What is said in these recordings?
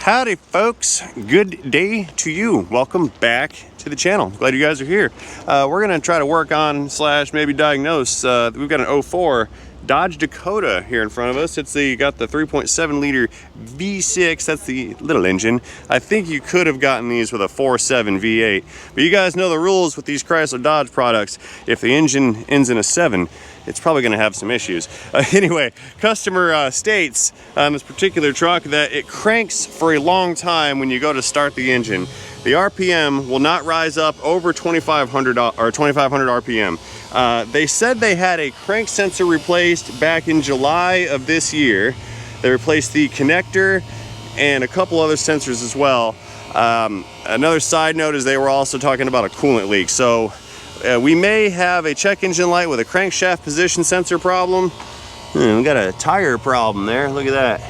Howdy folks, good day to you. Welcome back to the channel. Glad you guys are here. We're gonna try to work on / maybe diagnose. We've got an 04 Dodge Dakota here in front of us. It's got the 3.7 liter V6. That's the little engine. I think you could have gotten these with a 4.7 V8, but you guys know the rules with these Chrysler Dodge products. If the engine ends in a 7, it's probably going to have some issues. Anyway, customer states on this particular truck that it cranks for a long time when you go to start the engine. The RPM will not rise up over 2,500 or 2,500 RPM. They said they had a crank sensor replaced back in July of this year. They replaced the connector and a couple other sensors as well. Another side note is they were also talking about a coolant leak. So we may have a check engine light with a crankshaft position sensor problem. We got a tire problem there, look at that.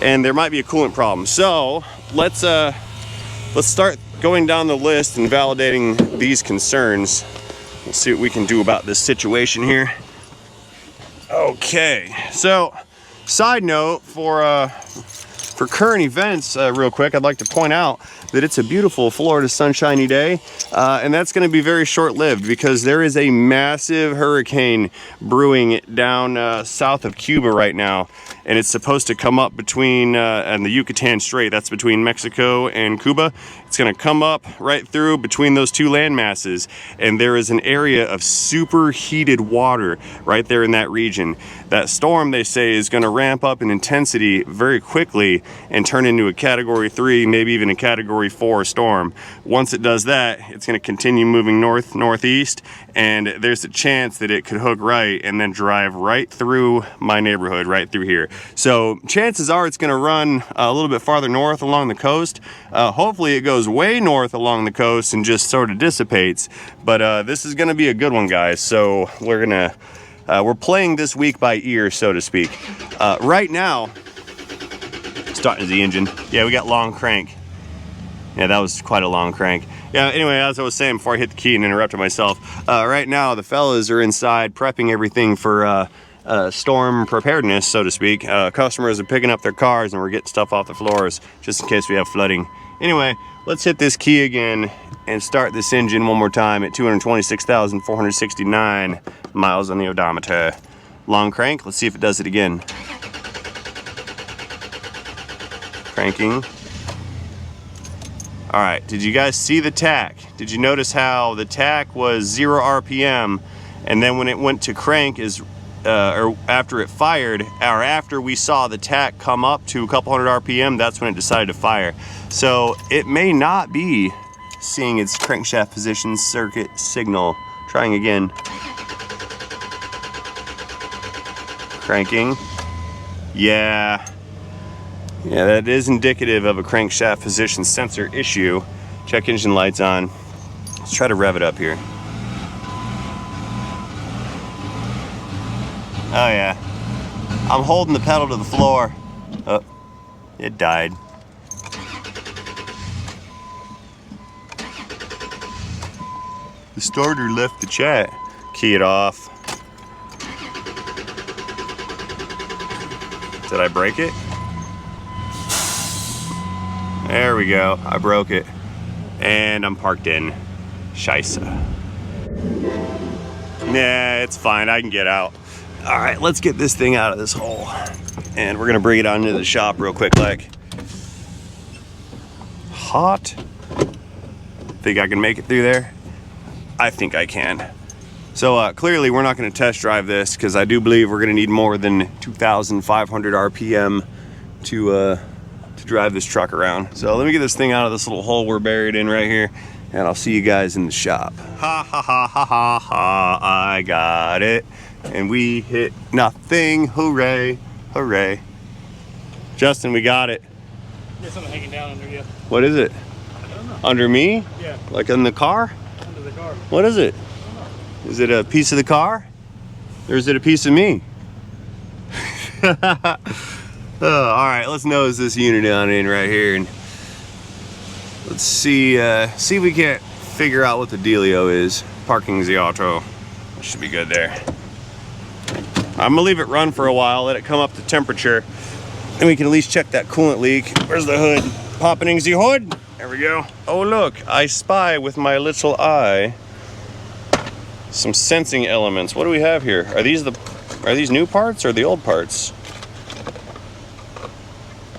And there might be a coolant problem. So let's start going down the list and validating these concerns. We'll see what we can do about this situation here. Okay, so side note for current events, real quick, I'd like to point out that it's a beautiful Florida sunshiny day, and that's going to be very short-lived because there is a massive hurricane brewing down south of Cuba right now, and it's supposed to come up between and the Yucatan Strait. That's between Mexico and Cuba. It's going to come up right through between those two land masses, and there is an area of superheated water right there in that region. That storm, they say, is going to ramp up in intensity very quickly and turn into a Category 3, maybe even a Category 4 storm. Once it does that, it's going to continue moving northeast, and there's a chance that it could hook right and then drive right through my neighborhood, right through here. So chances are it's going to run a little bit farther north along the coast. Hopefully it goes way north along the coast and just sort of dissipates. But this is going to be a good one, guys. So we're playing this week by ear, so to speak. Right now, starting the engine. Yeah, we got long crank. Yeah, that was quite a long crank. Yeah, anyway, as I was saying before I hit the key and interrupted myself, right now the fellas are inside prepping everything for storm preparedness, so to speak. Customers are picking up their cars and we're getting stuff off the floors just in case we have flooding. Anyway, let's hit this key again and start this engine one more time at 226,469 miles on the odometer. Long crank, let's see if it does it again. Cranking. All right, did you guys see the tach? Did you notice how the tach was 0 RPM, and then when it went to crank or after it fired, or after we saw the tach come up to a couple hundred RPM, that's when it decided to fire. So it may not be seeing its crankshaft position circuit signal. Trying again. Cranking. Yeah, that is indicative of a crankshaft position sensor issue. Check engine lights on. Let's try to rev it up here. Oh yeah, I'm holding the pedal to the floor. Oh, it died. The starter left the chat. Key it off. Did I break it? There we go, I broke it. And I'm parked in. Scheisse. Nah, it's fine, I can get out. All right, let's get this thing out of this hole. And we're gonna bring it on into the shop real quick, like. Hot. Think I can make it through there? I think I can. So clearly we're not gonna test drive this because I do believe we're gonna need more than 2,500 RPM to drive this truck around. So let me get this thing out of this little hole we're buried in right here, and I'll see you guys in the shop. Ha ha ha ha ha ha, I got it. And we hit nothing, hooray, hooray. Justin, we got it. There's something hanging down under you. What is it? I don't know. Under me? Yeah. Like in the car? Under the car. What is it? I don't know. Is it a piece of the car? Or is it a piece of me? All right, let's nose this unit on in right here, and let's see if we can't figure out what the dealio is. Parking the auto. Should be good there. I'm gonna leave it run for a while, let it come up to temperature, and we can at least check that coolant leak. Where's the hood? popping the hood. There we go. Oh look, I spy with my little eye some sensing elements. What do we have here? Are these new parts or the old parts?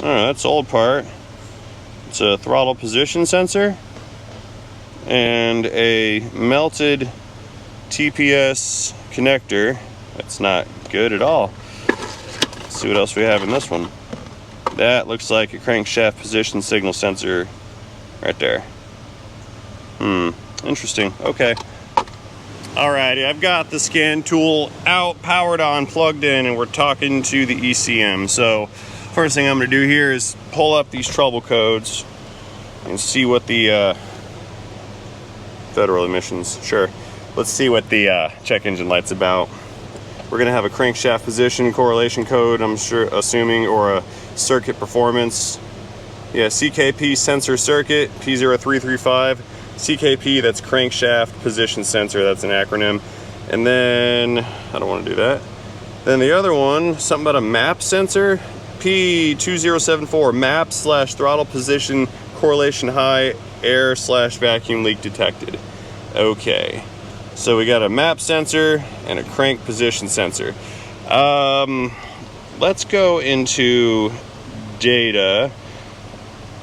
Oh, that's the old part. It's a throttle position sensor and a melted TPS connector. That's not good at all. Let's see what else we have in this one. That looks like a crankshaft position signal sensor right there. Interesting. Okay. Alrighty, I've got the scan tool out, powered on, plugged in, and we're talking to the ECM. So first thing I'm going to do here is pull up these trouble codes and see what the federal emissions, sure. Let's see what the check engine light's about. We're going to have a crankshaft position correlation code, I'm sure, assuming, or a circuit performance. Yeah, CKP sensor circuit, P0335. CKP, that's crankshaft position sensor, that's an acronym. And then, I don't want to do that. Then the other one, something about a map sensor, P2074, map / throttle position correlation high, air / vacuum leak detected. Okay, so we got a map sensor and a crank position sensor. Let's go into data.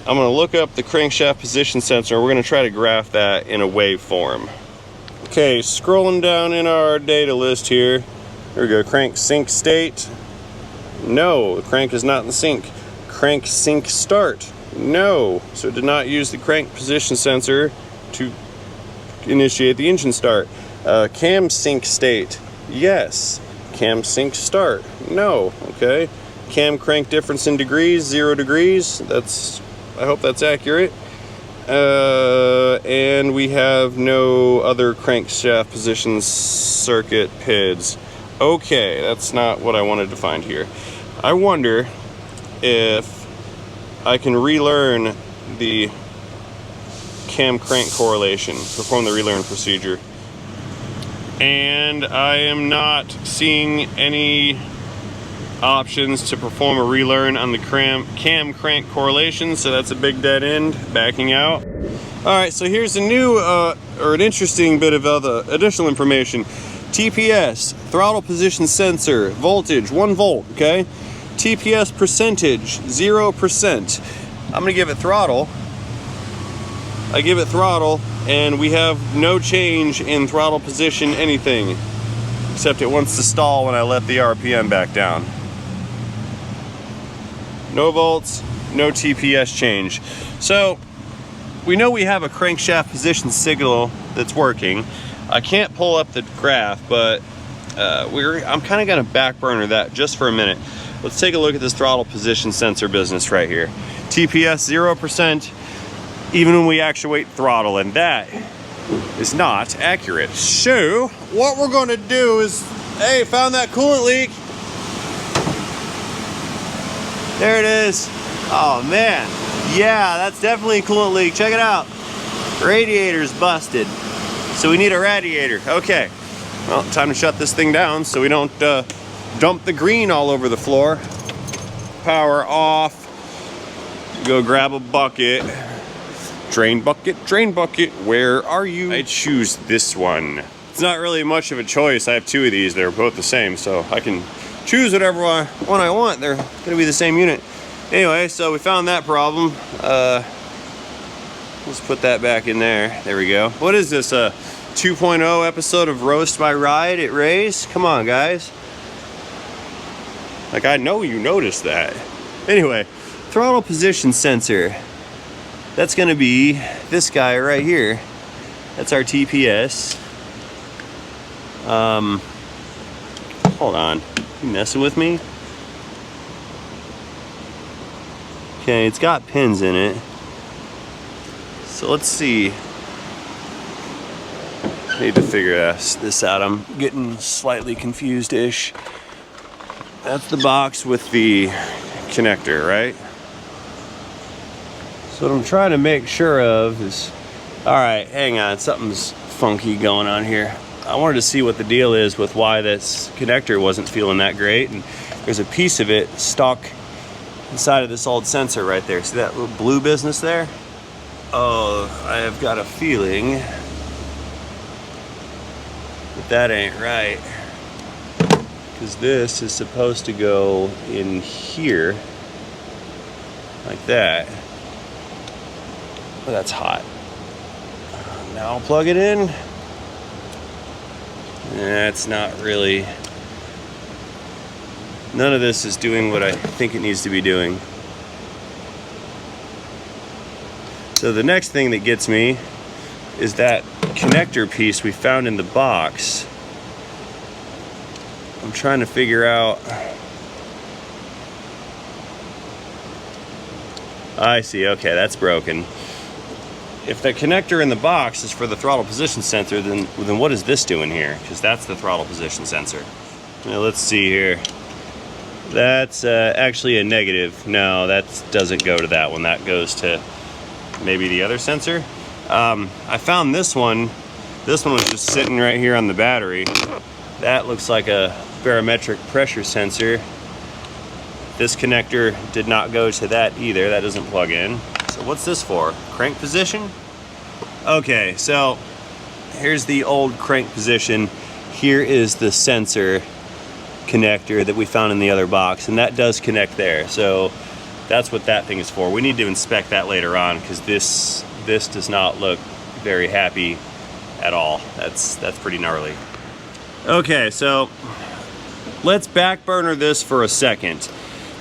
I'm going to look up the crankshaft position sensor. We're going to try to graph that in a waveform. Okay, scrolling down in our data list here. Here we go, crank sync state. No, the crank is not in sync. Crank sync start. No, so it did not use the crank position sensor to initiate the engine start. Cam sync state. Yes. Cam sync start. No. Okay. Cam crank difference in degrees, 0 degrees. I hope that's accurate. And we have no other crankshaft position circuit PIDs. Okay, that's not what I wanted to find here. I wonder if I can relearn the cam crank correlation, perform the relearn procedure. And I am not seeing any options to perform a relearn on the cam crank correlation, so that's a big dead end, backing out. Alright, so here's a new or an interesting bit of other additional information. TPS, throttle position sensor, voltage 1 volt, okay? TPS percentage 0%. I'm gonna give it throttle. I give it throttle and we have no change in throttle position anything, except it wants to stall when I let the RPM back down. No volts, no TPS change. So we know we have a crankshaft position signal that's working. I can't pull up the graph, but I'm kind of gonna back burner that just for a minute. Let's take a look at this throttle position sensor business right here. TPS 0%, even when we actuate throttle, and that is not accurate. So what we're gonna do is, hey, found that coolant leak. There it is. Oh man, yeah, that's definitely a coolant leak. Check it out. Radiator's busted. So we need a radiator. Okay, well, time to shut this thing down so we don't dump the green all over the floor. Power off. Go grab a bucket. Drain bucket, where are you? I choose this one. It's not really much of a choice. I have 2 of these. They're both the same, so I can choose whatever one I want. They're gonna be the same unit. Anyway, so we found that problem. Let's put that back in there. There we go. What is this, a 2.0 episode of Roast by Ride at Ray's? Come on, guys. Like, I know you noticed that. Anyway, throttle position sensor. That's gonna be this guy right here. That's our TPS. Hold on, you messing with me? Okay, it's got pins in it. So let's see. I need to figure this out. I'm getting slightly confused-ish. That's the box with the connector, right? So what I'm trying to make sure of is, all right, hang on, something's funky going on here. I wanted to see what the deal is with why this connector wasn't feeling that great, and there's a piece of it stuck inside of this old sensor right there. See that little blue business there? Oh, I have got a feeling that that ain't right. Because this is supposed to go in here, like that. Oh, that's hot. Now I'll plug it in. That's not really, none of this is doing what I think it needs to be doing. So the next thing that gets me is that connector piece we found in the box. I'm trying to figure out. I see, okay, that's broken. If the connector in the box is for the throttle position sensor, then what is this doing here? Because that's the throttle position sensor. Now let's see here. That's actually a negative. No, that doesn't go to that one. That goes to maybe the other sensor. I found this one. This one was just sitting right here on the battery. That looks like a barometric pressure sensor. This connector did not go to that either. That doesn't plug in. So what's this for? Crank position? Okay, so here's the old crank position. Here is the sensor connector that we found in the other box, and that does connect there. So that's what that thing is for. We need to inspect that later on because this does not look very happy at all. That's pretty gnarly. Okay, so let's back burner this for a second,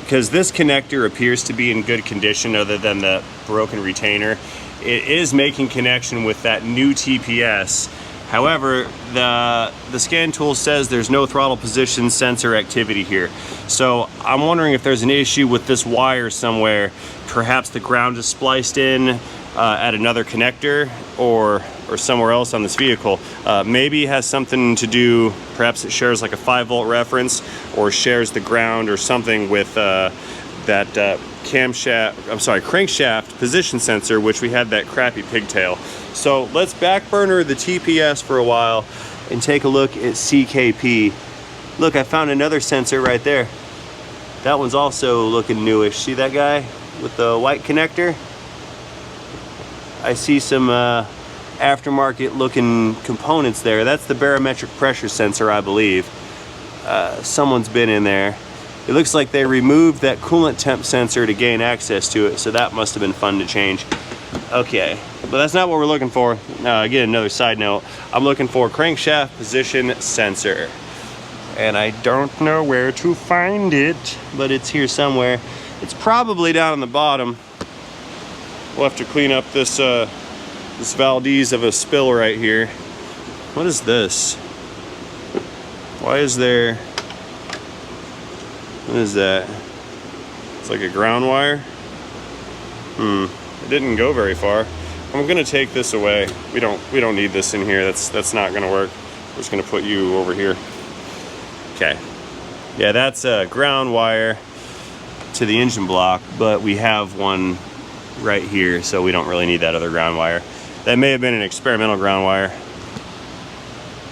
because this connector appears to be in good condition other than the broken retainer. It is making connection with that new TPS. However, the scan tool says there's no throttle position sensor activity here. So I'm wondering if there's an issue with this wire somewhere. Perhaps the ground is spliced in at another connector or somewhere else on this vehicle. Maybe it has something to do, perhaps it shares like a 5-volt reference or shares the ground or something with that crankshaft position sensor, which we had that crappy pigtail. So let's back burner the TPS for a while and take a look at CKP. Look, I found another sensor right there. That one's also looking newish. See that guy with the white connector? I see some aftermarket looking components there. That's the barometric pressure sensor, I believe. Someone's been in there. It looks like they removed that coolant temp sensor to gain access to it, so that must have been fun to change. Okay, but that's not what we're looking for. Again, another side note. I'm looking for crankshaft position sensor. And I don't know where to find it, but it's here somewhere. It's probably down on the bottom. We'll have to clean up this this Valdez of a spill right here. What is this? Why is there... What is that? It's like a ground wire. It didn't go very far. I'm gonna take this away. We don't need this in here. That's not gonna work. We're just gonna put you over here. Okay. Yeah, that's a ground wire to the engine block, but we have one right here, so we don't really need that other ground wire. That may have been an experimental ground wire.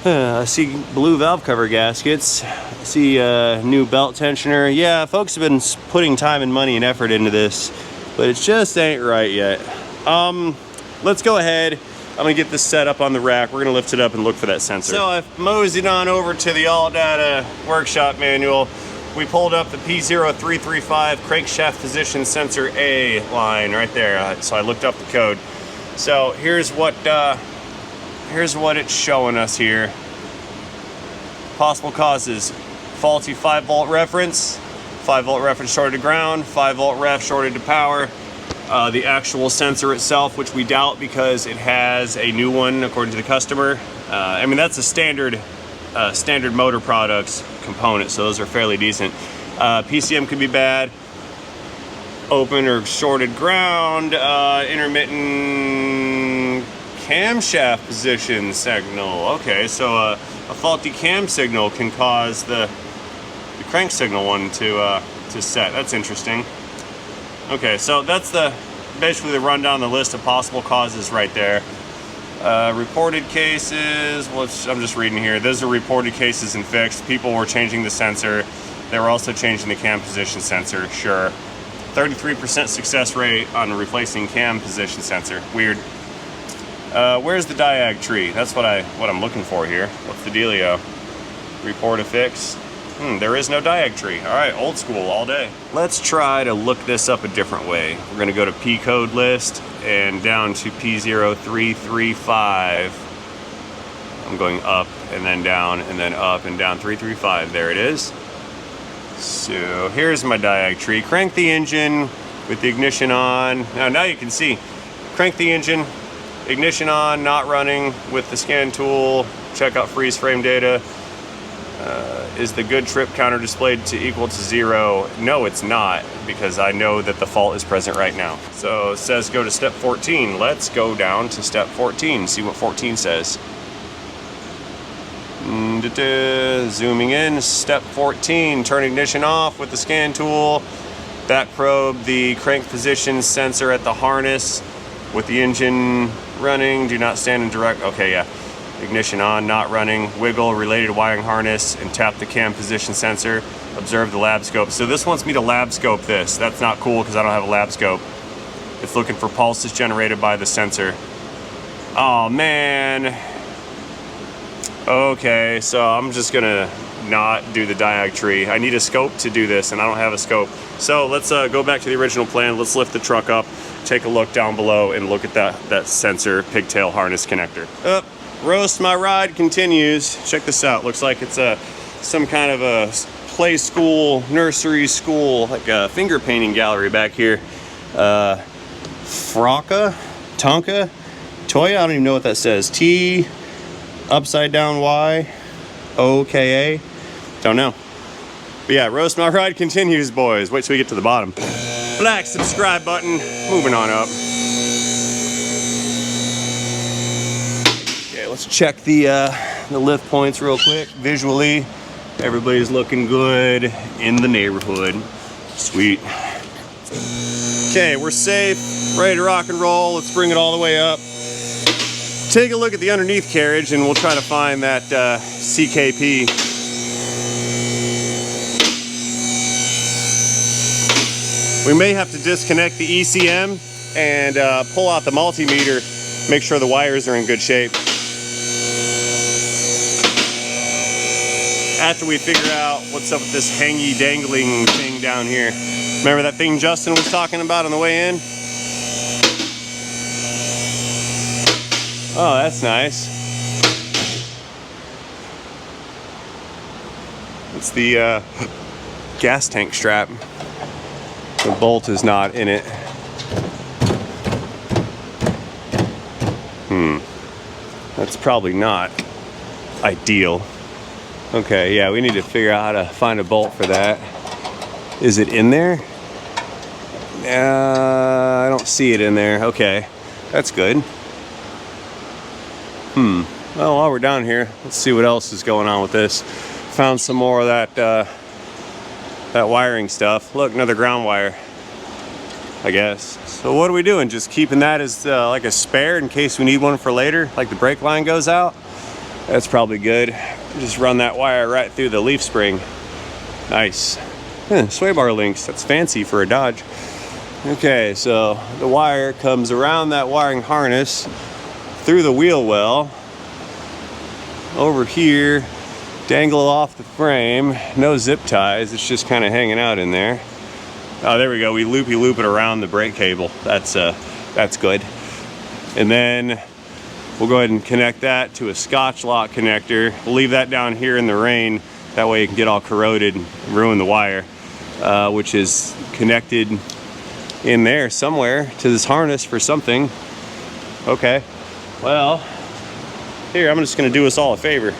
I see blue valve cover gaskets. I see a new belt tensioner. Yeah, folks have been putting time and money and effort into this, but it just ain't right yet. Let's go ahead. I'm gonna get this set up on the rack. We're gonna lift it up and look for that sensor. So I've moseyed on over to the AllData workshop manual. We pulled up the P0335 crankshaft position sensor A line right there. So I looked up the code. So here's what it's showing us here. Possible causes: faulty 5-volt reference, 5-volt reference shorted to ground, 5-volt ref shorted to power. The actual sensor itself, which we doubt because it has a new one according to the customer. I mean, that's a standard motor products component, so those are fairly decent. PCM could be bad. Open or shorted ground, intermittent camshaft position signal. Okay, so a faulty cam signal can cause the crank signal one to set. That's interesting. Okay, so that's basically the rundown, the list of possible causes right there. Reported cases, I'm just reading here. Those are reported cases and fixed. People were changing the sensor. They were also changing the cam position sensor, sure. 33% success rate on replacing cam position sensor. Weird. Where's the diag tree? That's what I'm looking for here. What's the dealio? Report a fix. There is no diag tree. All right, old school all day. Let's try to look this up a different way. We're gonna go to P code list and down to P0335. I'm going up and then down and then up and down 335. There it is. So here's my diag tree. Crank the engine with the ignition on. Now you can see. Crank the engine, ignition on, not running with the scan tool. Check out freeze frame data. Is the good trip counter displayed to equal to 0? No, it's not, because I know that the fault is present right now. So it says go to step 14. Let's go down to step 14, see what 14 says. Zooming in, step 14, turn ignition off with the scan tool. Back probe the crank position sensor at the harness with the engine running. Do not stand in direct, okay, yeah. Ignition on, not running. Wiggle related wiring harness and tap the cam position sensor. Observe the lab scope. So this wants me to lab scope this. That's not cool because I don't have a lab scope. It's looking for pulses generated by the sensor. Oh man. Okay, so I'm just gonna not do the diag tree. I need a scope to do this and I don't have a scope. So let's go back to the original plan. Let's lift the truck up, take a look down below and look at that sensor pigtail harness connector. Roast my ride continues. Check this out. Looks like it's some kind of a play school, nursery school, like a finger painting gallery back here. Fraka, Tonka, Toya. I don't even know what that says. T, upside down Y, O-K-A. Don't know. But yeah, roast my ride continues, boys. Wait till we get to the bottom. Black subscribe button. Moving on up. Let's check the lift points real quick. Visually, everybody's looking good in the neighborhood. Sweet. Okay, we're safe, ready to rock and roll. Let's bring it all the way up. Take a look at the underneath carriage and we'll try to find that CKP. We may have to disconnect the ECM and pull out the multimeter, make sure the wires are in good shape. After we figure out what's up with this hangy dangling thing down here. Remember that thing Justin was talking about on the way in? Oh, that's nice. It's the gas tank strap. The bolt is not in it. That's probably not ideal. Okay, yeah, we need to figure out how to find a bolt for that. Is it in there? I don't see it in there. Okay, that's good. Well, while we're down here, let's see what else is going on with this. Found some more of that wiring stuff. Look, another ground wire, I guess. So what are we doing? Just keeping that as like a spare in case we need one for later, like the brake line goes out? That's probably good. Just run that wire right through the leaf spring. Nice. Sway bar links, that's fancy for a Dodge. Okay, so the wire comes around that wiring harness, through the wheel well, over here, dangle off the frame. No zip ties, it's just kind of hanging out in there. Oh, there we go, we loop it around the brake cable. That's good. And then we'll go ahead and connect that to a Scotch lock connector. We'll leave that down here in the rain. That way it can get all corroded and ruin the wire, which is connected in there somewhere to this harness for something. Okay, well, here, I'm just gonna do us all a favor.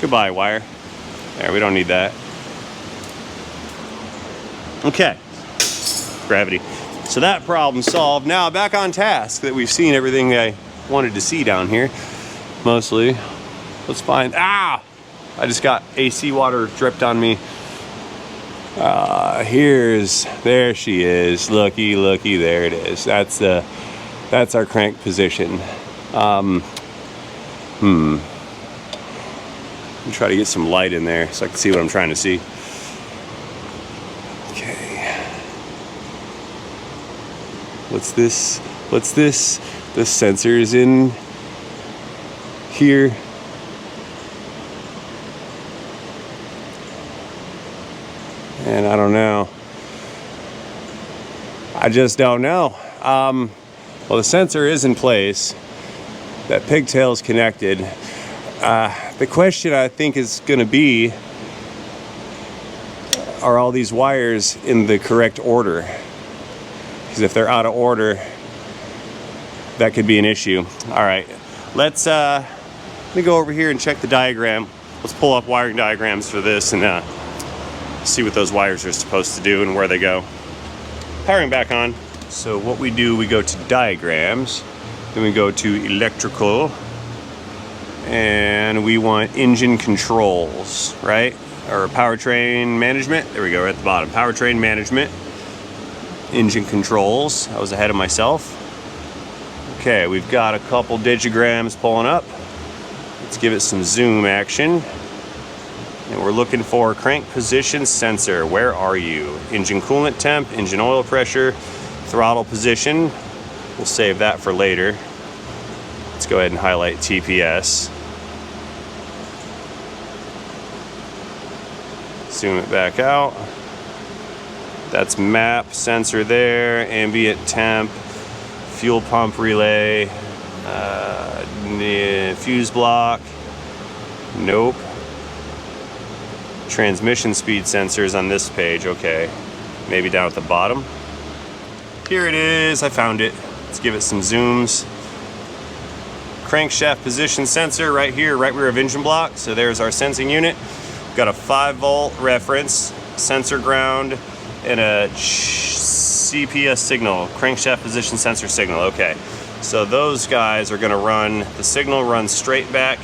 Goodbye, wire. There, we don't need that. Okay, gravity. So that problem solved. Now back on task that we've seen everything I wanted to see down here, mostly. Let's find, I just got AC water dripped on me. There she is. Looky, there it is. That's our crank position. Let me try to get some light in there so I can see what I'm trying to see. What's this? What's this? The sensor is in here. And I don't know. I just don't know. Well, the sensor is in place. That pigtail is connected. The question I think is going to be, are all these wires in the correct order? Because if they're out of order, that could be an issue. All right, let me go over here and check the diagram. Let's pull up wiring diagrams for this and see what those wires are supposed to do and where they go. Powering back on. So what we do, we go to diagrams, then we go to electrical, and we want engine controls, right? Or powertrain management. There we go, right at the bottom. Powertrain management, engine controls. I was ahead of myself. Okay, we've got a couple diagrams pulling up. Let's give it some zoom action. And we're looking for crank position sensor. Where are you? Engine coolant temp, engine oil pressure, throttle position. We'll save that for later. Let's go ahead and highlight TPS. Zoom it back out. That's map sensor there, ambient temp, fuel pump relay, fuse block, nope. Transmission speed sensors on this page, okay. Maybe down at the bottom. Here it is, I found it. Let's give it some zooms. Crankshaft position sensor right here, right rear of engine block. So there's our sensing unit. Got a 5-volt reference, sensor ground, and a CPS signal, crankshaft position sensor signal. Okay, so those guys are gonna run, the signal runs straight back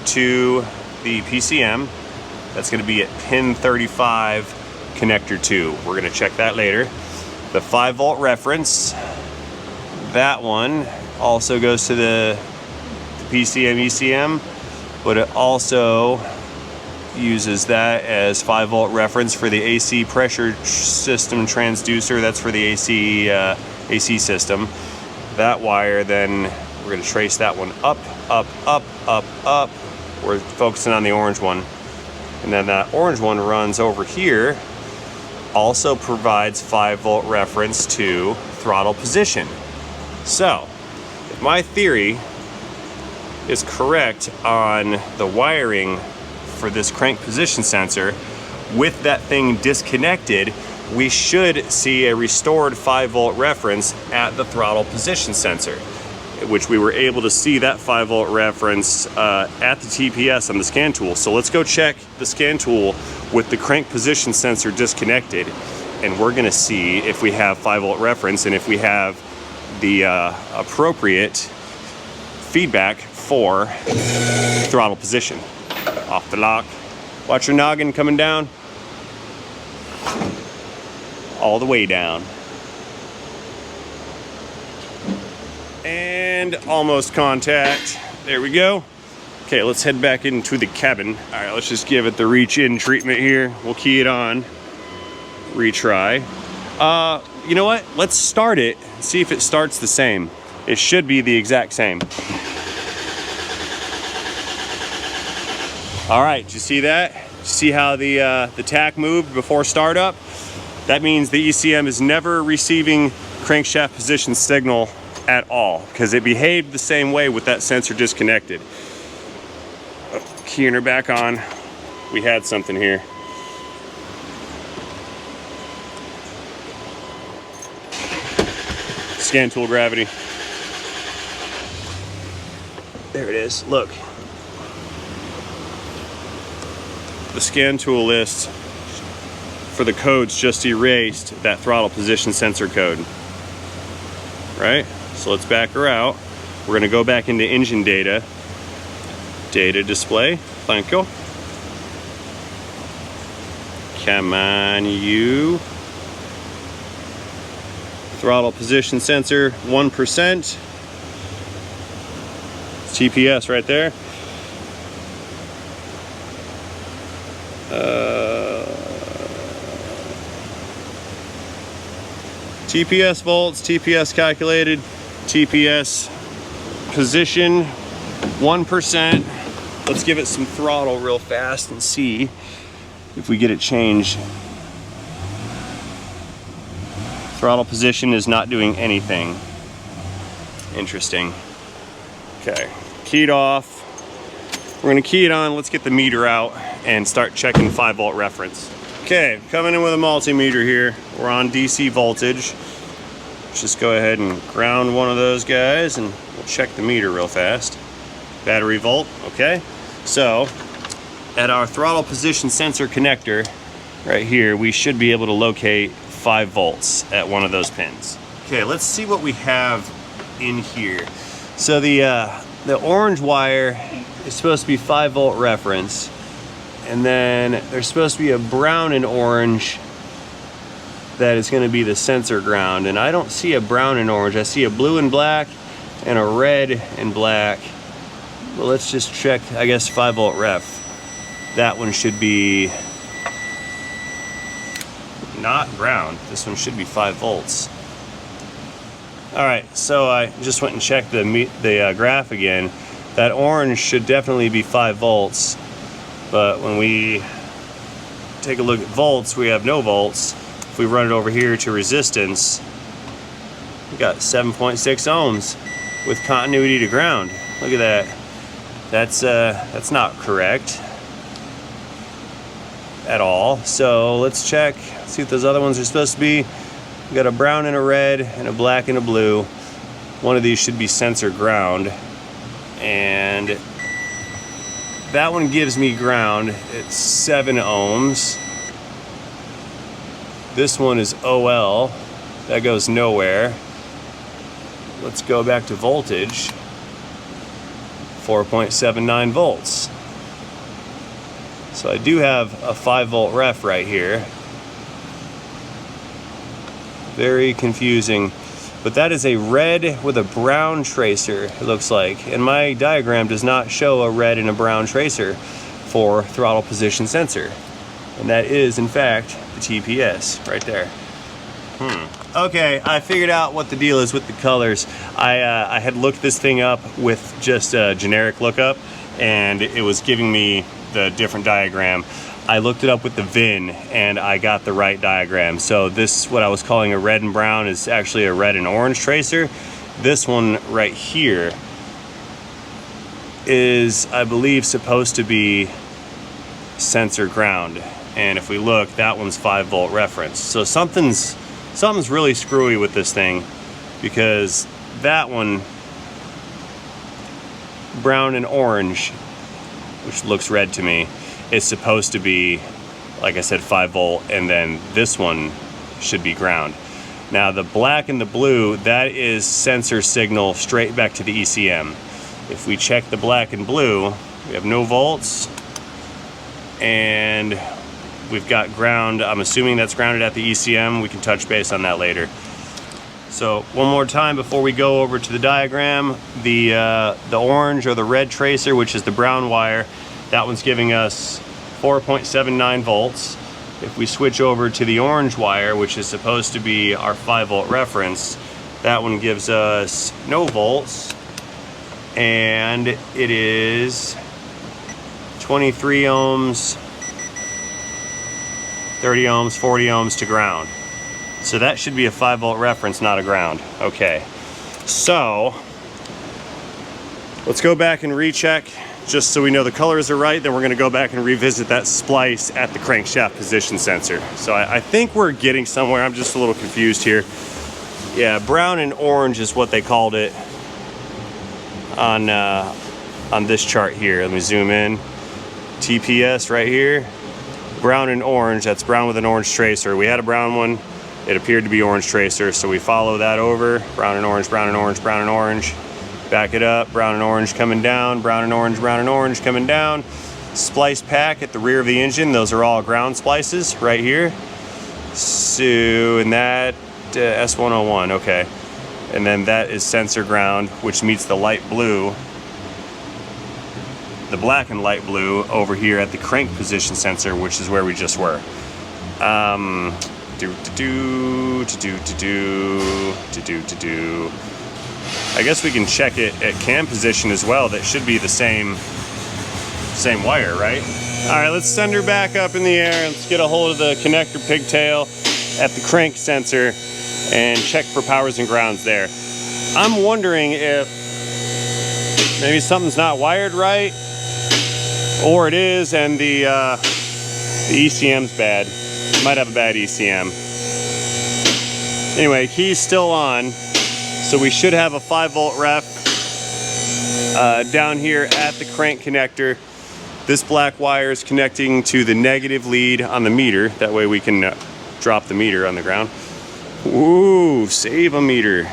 to the PCM. That's gonna be at pin 35, connector 2. We're gonna check that later. The 5-volt reference, that one also goes to the PCM, ECM, but it also uses that as 5-volt reference for the AC pressure system transducer. That's for the AC system. That wire, then we're going to trace that one up, up, up, up, up. We're focusing on the orange one. And then that orange one runs over here, also provides 5-volt reference to throttle position. So, if my theory is correct on the wiring for this crank position sensor, with that thing disconnected, we should see a restored 5-volt reference at the throttle position sensor, which we were able to see that 5-volt reference at the TPS on the scan tool. So let's go check the scan tool with the crank position sensor disconnected, and we're gonna see if we have 5-volt reference and if we have the appropriate feedback for throttle position. Off the lock. Watch your noggin coming down. All the way down. And almost contact. There we go. Okay, let's head back into the cabin. All right, let's just give it the reach in treatment here. We'll key it on. Retry. You know what? Let's start it. See if it starts the same. It should be the exact same. All right, did you see that? Did you see how the tach moved before startup? That means the ECM is never receiving crankshaft position signal at all, because it behaved the same way with that sensor disconnected. Keying her back on. We had something here. Scan tool gravity. There it is, look. The scan tool list for the codes just erased that throttle position sensor code. Right? So let's back her out. We're gonna go back into engine data. Data display, thank you. Come on, you. Throttle position sensor, 1%. TPS right there. TPS volts, TPS calculated, TPS position 1%. Let's give it some throttle real fast and see if we get it changed. Throttle position is not doing anything. Interesting. Okay, keyed off. We're gonna key it on. Let's get the meter out and start checking 5-volt reference. Okay, coming in with a multimeter here. We're on DC voltage. Let's just go ahead and ground one of those guys and we'll check the meter real fast. Battery volt, okay. So, at our throttle position sensor connector, right here, we should be able to locate 5 volts at one of those pins. Okay, let's see what we have in here. So the orange wire is supposed to be 5-volt reference, and then there's supposed to be a brown and orange that is going to be the sensor ground, and I don't see a brown and orange. I see a blue and black and a red and black. Well, let's just check, I guess, 5-volt ref. That one should be not ground. This one should be 5 volts. All right, so I just went and checked the graph again. That orange should definitely be 5 volts, but when we take a look at volts, we have no volts. If we run it over here to resistance, we got 7.6 ohms with continuity to ground. Look at that. That's not correct at all. So let's check, see what those other ones are supposed to be. We got a brown and a red and a black and a blue. One of these should be sensor ground, and that one gives me ground. It's 7 ohms. This one is OL. That goes nowhere. Let's go back to voltage. 4.79 volts. So I do have a 5-volt ref right here. Very confusing, but that is a red with a brown tracer, it looks like, and my diagram does not show a red and a brown tracer for throttle position sensor, and that is in fact the TPS right there. Okay, I figured out what the deal is with the colors. I had looked this thing up with just a generic lookup, and it was giving me the different diagram. I looked it up with the VIN and I got the right diagram. So this, what I was calling a red and brown, is actually a red and orange tracer. This one right here is, I believe, supposed to be sensor ground. And if we look, that one's 5-volt reference. So something's really screwy with this thing, because that one, brown and orange, which looks red to me, is supposed to be, like I said, 5-volt, and then this one should be ground. Now the black and the blue, that is sensor signal straight back to the ECM. If we check the black and blue, we have no volts, and we've got ground. I'm assuming that's grounded at the ECM. We can touch base on that later. So one more time before we go over to the diagram, the orange or the red tracer, which is the brown wire, that one's giving us 4.79 volts. If we switch over to the orange wire, which is supposed to be our 5-volt reference, that one gives us no volts, and it is 23 ohms, 30 ohms, 40 ohms to ground. So that should be a 5-volt reference, not a ground. Okay, so let's go back and recheck, just so we know the colors are right. Then we're gonna go back and revisit that splice at the crankshaft position sensor. So I think we're getting somewhere. I'm just a little confused here. Yeah, brown and orange is what they called it on this chart here. Let me zoom in. TPS right here. Brown and orange, that's brown with an orange tracer. We had a brown one. It appeared to be orange tracer, so we follow that over. Brown and orange, brown and orange, brown and orange. Back it up, brown and orange coming down, brown and orange coming down. Splice pack at the rear of the engine, those are all ground splices right here. So, and that S101, okay. And then that is sensor ground, which meets the light blue, the black and light blue over here at the crank position sensor, which is where we just were. I guess we can check it at cam position as well. That should be the same wire, right? All right, let's send her back up in the air. Let's get a hold of the connector pigtail at the crank sensor and check for powers and grounds there. I'm wondering if maybe something's not wired right, or it is and the ECM's bad. Might have a bad ECM. Anyway, key's still on, so we should have a 5-volt ref down here at the crank connector. This black wire is connecting to the negative lead on the meter. That way we can drop the meter on the ground. Ooh, save a meter.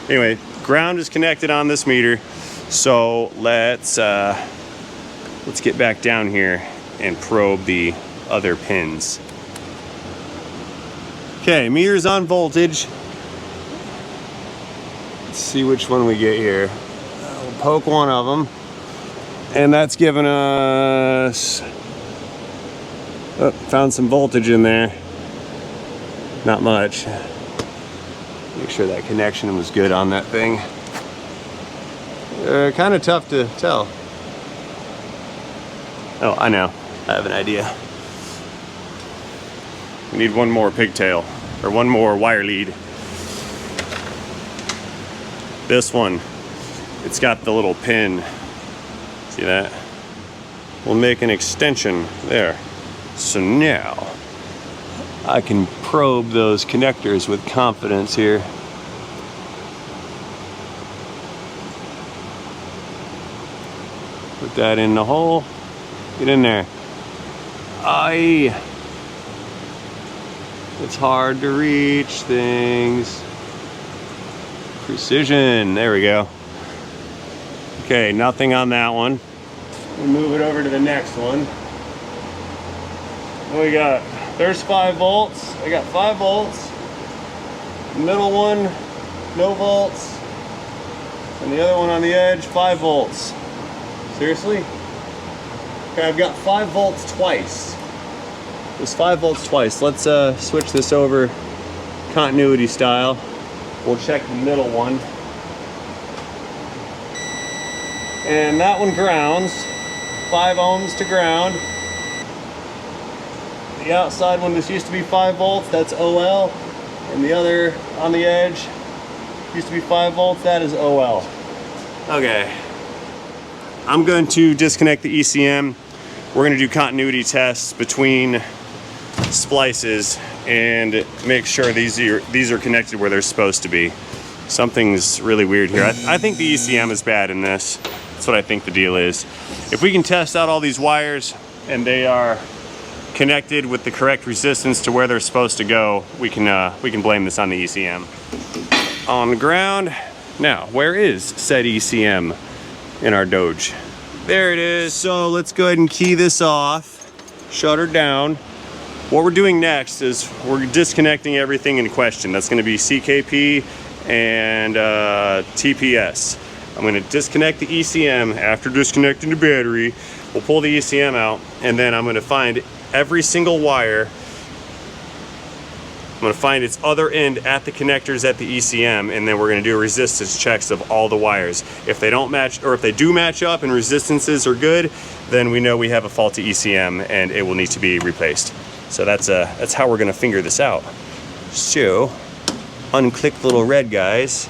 Anyway, ground is connected on this meter, so let's get back down here and probe the other pins. Okay, meter's on voltage. Let's see which one we get here. We'll poke one of them, and that's giving us, oh, found some voltage in there. Not much. Make sure that connection was good on that thing. Kind of tough to tell. Oh, I know. I have an idea. We need one more pigtail, or one more wire lead. This one, it's got the little pin. See that? We'll make an extension there. So now, I can probe those connectors with confidence here. Put that in the hole. Get in there. Aye. It's hard to reach things. Precision. There we go. Okay, nothing on that one. We'll move it over to the next one. What we got? There's 5 volts. I got 5 volts. The middle one, no volts. And the other one on the edge, 5 volts. Seriously? Okay, I've got 5 volts twice. There's 5 volts twice. Let's switch this over continuity style. We'll check the middle one. And that one grounds. 5 ohms to ground. The outside one, this used to be 5 volts, that's OL. And the other on the edge used to be 5 volts, that is OL. Okay. I'm going to disconnect the ECM. We're going to do continuity tests between splices and make sure these are connected where they're supposed to be. Something's really weird here. I think the ECM is bad in this. That's what I think the deal is. If we can test out all these wires and they are connected with the correct resistance to where they're supposed to go, we can blame this on the ECM. On the ground. Now, where is said ECM in our Dodge? There it is. So let's go ahead and key this off, shut her down. What we're doing next is we're disconnecting everything in question. That's going to be CKP and TPS. I'm going to disconnect the ECM. After disconnecting the battery, we'll pull the ECM out, and then I'm going to find every single wire. I'm going to find its other end at the connectors at the ECM, and then we're going to do resistance checks of all the wires. If they don't match, or if they do match up and resistances are good, then we know we have a faulty ECM and it will need to be replaced. So that's how we're going to figure this out. So, unclick the little red guys.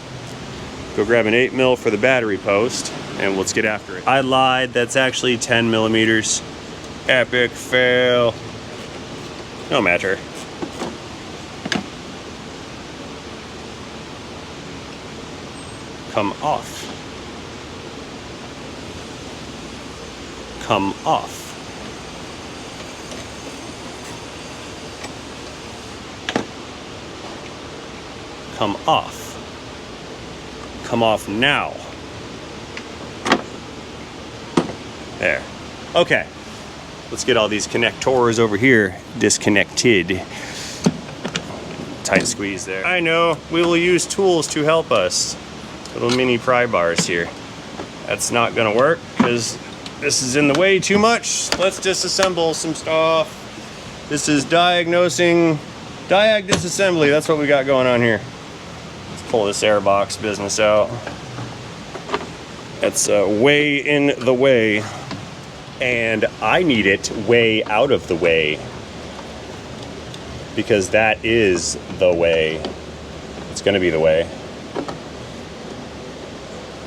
Go grab an 8mm for the battery post, and let's get after it. I lied, that's actually 10 millimeters. Epic fail. No matter. Come off. Come off. Come off. Come off now. There. Okay. Let's get all these connectors over here disconnected. Tight squeeze there. I know, we will use tools to help us. Little mini pry bars here. That's not gonna work because this is in the way too much. Let's disassemble some stuff. This is diagnosing Diag disassembly, that's what we got going on here. Let's pull this airbox business out. It's way in the way, and I need it way out of the way, because that is the way. It's gonna be the way.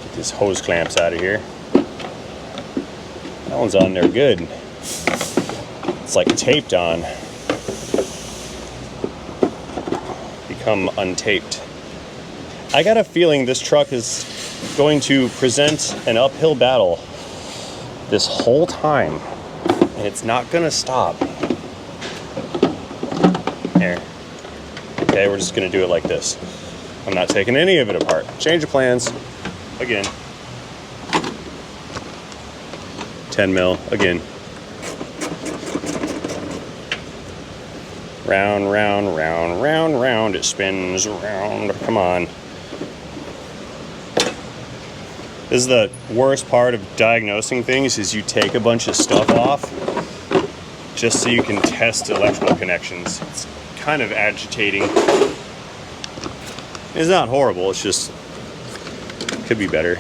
Get these hose clamps out of here. That one's on there good. It's like taped on. Become untaped. I got a feeling this truck is going to present an uphill battle this whole time, and it's not gonna stop. Here. Okay, we're just gonna do it like this. I'm not taking any of it apart. Change of plans. Again. 10 mil. Again. Round, round, round, round, round. It spins around. Come on. This is the worst part of diagnosing things, is you take a bunch of stuff off just so you can test electrical connections. It's kind of agitating. It's not horrible, it's just could be better.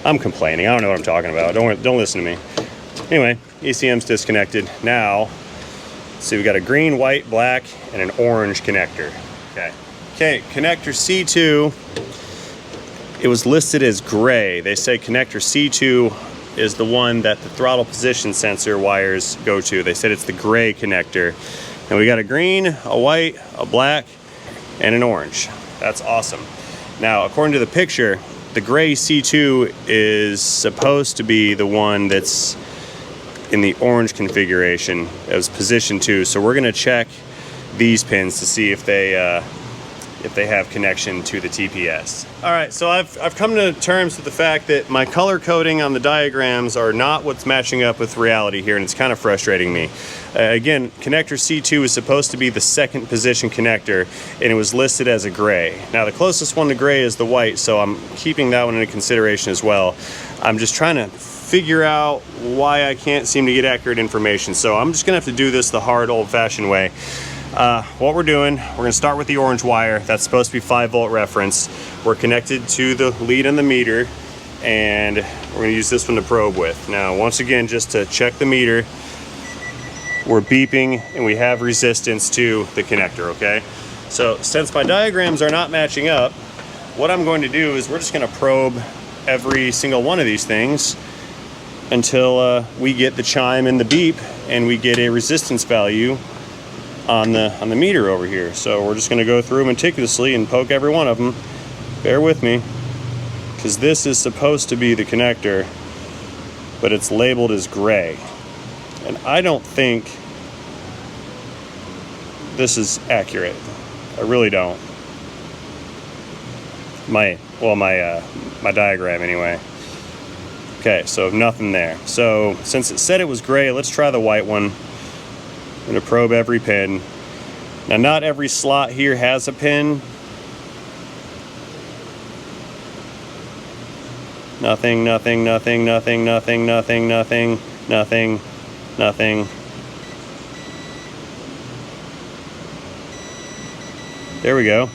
I'm complaining. I don't know what I'm talking about. Don't listen to me. Anyway, ECM's disconnected. Now, see, we got a green, white, black, and an orange connector. Okay, connector C2. It was listed as gray. They say connector C2 is the one that the throttle position sensor wires go to. They said it's the gray connector. And we got a green, a white, a black, and an orange. That's awesome. Now, according to the picture, the gray C2 is supposed to be the one that's in the orange configuration as position 2. So we're gonna check these pins to see if they have connection to the TPS. All right, so I've come to terms with the fact that my color coding on the diagrams are not what's matching up with reality here, and it's kind of frustrating me. Again, connector C2 is supposed to be the second position connector, and it was listed as a gray. Now, the closest one to gray is the white, so I'm keeping that one into consideration as well. I'm just trying to figure out why I can't seem to get accurate information, so I'm just gonna have to do this the hard, old-fashioned way. What we're doing, we're going to start with the orange wire. That's supposed to be 5-volt reference. We're connected to the lead on the meter, and we're going to use this one to probe with. Now, once again, just to check the meter, we're beeping and we have resistance to the connector, okay? So since my diagrams are not matching up, what I'm going to do is we're just going to probe every single one of these things until we get the chime and the beep and we get a resistance value on the meter over here. So we're just going to go through meticulously and poke every one of them. Bear with me, because this is supposed to be the connector, but it's labeled as gray, and I don't think this is accurate. I really don't. My diagram anyway. Okay, so nothing there. So since it said it was gray, let's try the white one. I'm going to probe every pin. Now, not every slot here has a pin. Nothing, nothing, nothing, nothing, nothing, nothing, nothing, nothing, nothing. There we go.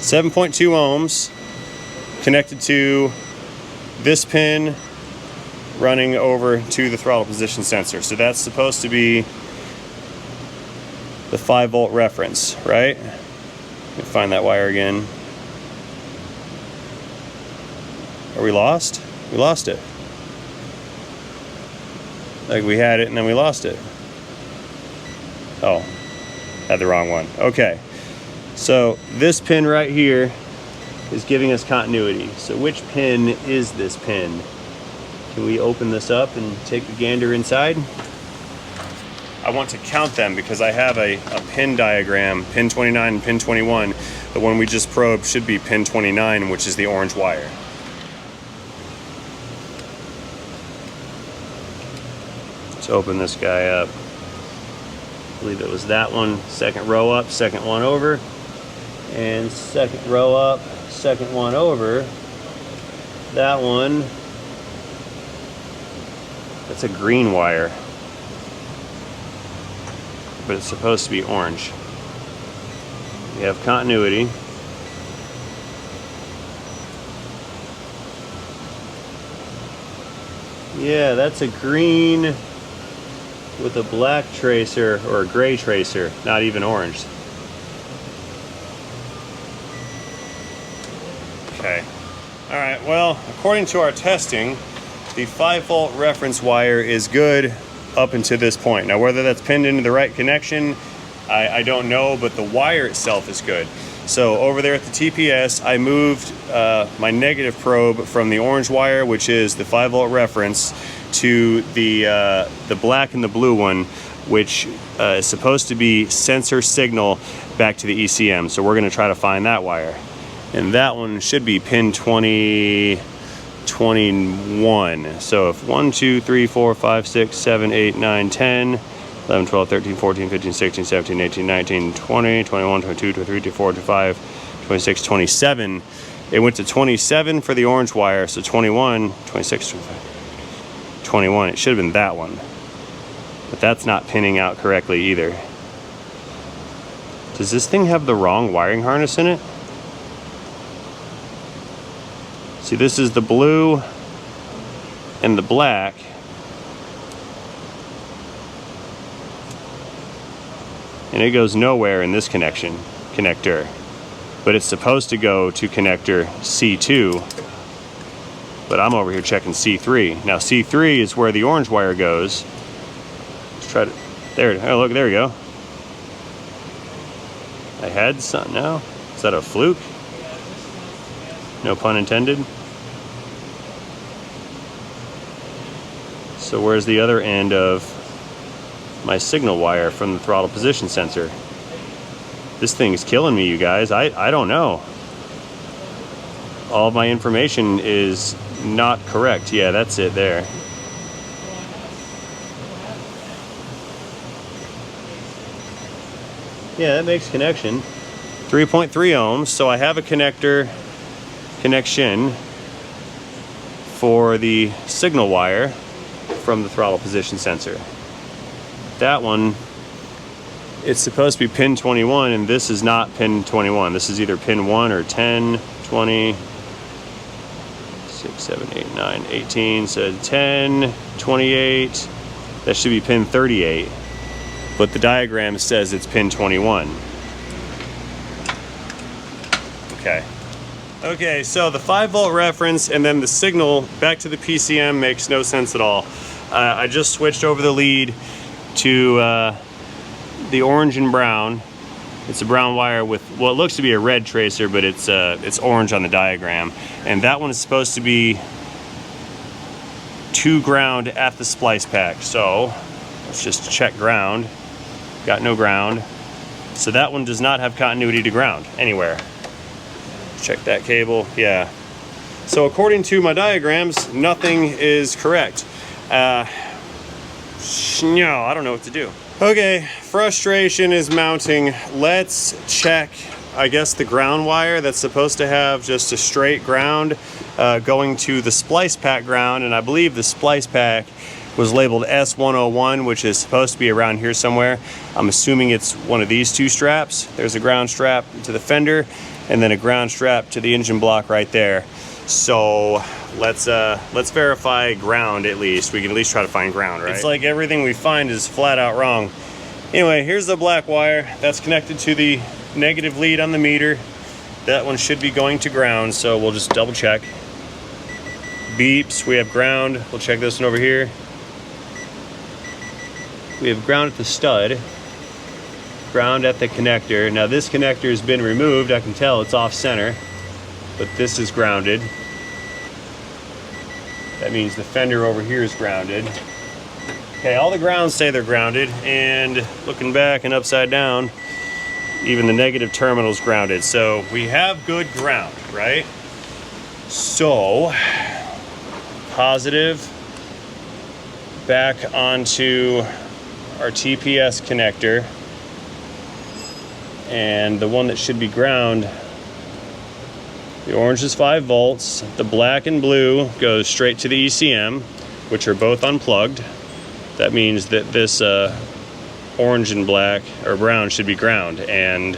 7.2 ohms connected to this pin, running over to the throttle position sensor. So that's supposed to be the 5-volt reference, right? Let me find that wire again. Are we lost? We lost it. Like we had it and then we lost it. Oh, had the wrong one. Okay, so this pin right here is giving us continuity. So which pin is this pin? Can we open this up and take a gander inside? I want to count them because I have a pin diagram, pin 29 and pin 21. The one we just probed should be pin 29, which is the orange wire. Let's open this guy up. I believe it was that one, second row up, second one over, and second row up, second one over. That one, that's a green wire. but it's supposed to be orange. We have continuity. Yeah, that's a green with a black tracer or a gray tracer, not even orange. Okay. All right, well, according to our testing, the 5-volt reference wire is good up until this point. Now, whether that's pinned into the right connection, I don't know, but the wire itself is good. So over there at the TPS, I moved my negative probe from the orange wire, which is the 5-volt reference, to the black and the blue one, which is supposed to be sensor signal back to the ECM. So we're gonna try to find that wire. And that one should be pin 21. So if 1, 2, 3, 4, 5, 6, 7, 8, 9, 10, 11, 12, 13, 14, 15, 16, 17, 18, 19, 20, 21, 22, 23, 24, 25, 26, 27. It went to 27 for the orange wire, so 21, 26, 25, 21. It should have been that one. But that's not pinning out correctly either. Does this thing have the wrong wiring harness in it? See, this is the blue and the black. And it goes nowhere in this connector. But it's supposed to go to connector C2. But I'm over here checking C3. Now C3 is where the orange wire goes. Let's try to, there, oh look, there we go. I had something, no? Is that a fluke? No pun intended. So where's the other end of my signal wire from the throttle position sensor? This thing's killing me, you guys. I don't know. All of my information is not correct. Yeah, that's it there. Yeah, that makes connection. 3.3 ohms, so I have a connection for the signal wire from the throttle position sensor. That one, it's supposed to be pin 21, and this is not pin 21. This is either pin 1 or 10, 20, 6, 7, 8, 9, 18, so 10, 28, that should be pin 38, but the diagram says it's pin 21. Okay, so the 5-volt reference and then the signal back to the PCM makes no sense at all. I just switched over the lead to the orange and brown. It's a brown wire with what looks to be a red tracer, but it's orange on the diagram. And that one is supposed to be to ground at the splice pack. So let's just check ground. Got no ground. So that one does not have continuity to ground anywhere. Check that cable, yeah. So according to my diagrams, nothing is correct. No, I don't know what to do. Okay, frustration is mounting. Let's check, I guess, the ground wire that's supposed to have just a straight ground going to the splice pack ground, and I believe the splice pack was labeled S101, which is supposed to be around here somewhere. I'm assuming it's one of these two straps. There's a ground strap to the fender, and then a ground strap to the engine block right there. So let's verify ground at least. We can at least try to find ground, right? It's like everything we find is flat out wrong. Anyway, here's the black wire that's connected to the negative lead on the meter. That one should be going to ground, so we'll just double check. Beeps, we have ground. We'll check this one over here. We have ground at the stud. Ground at the connector. Now this connector has been removed. I can tell it's off center, but this is grounded. That means the fender over here is grounded. Okay, all the grounds say they're grounded, and looking back and upside down, even the negative terminal is grounded. So we have good ground, right? So positive back onto our TPS connector. And the one that should be ground, the orange is 5 volts, the black and blue goes straight to the ECM, which are both unplugged. That means that this orange and black, or brown, should be ground, and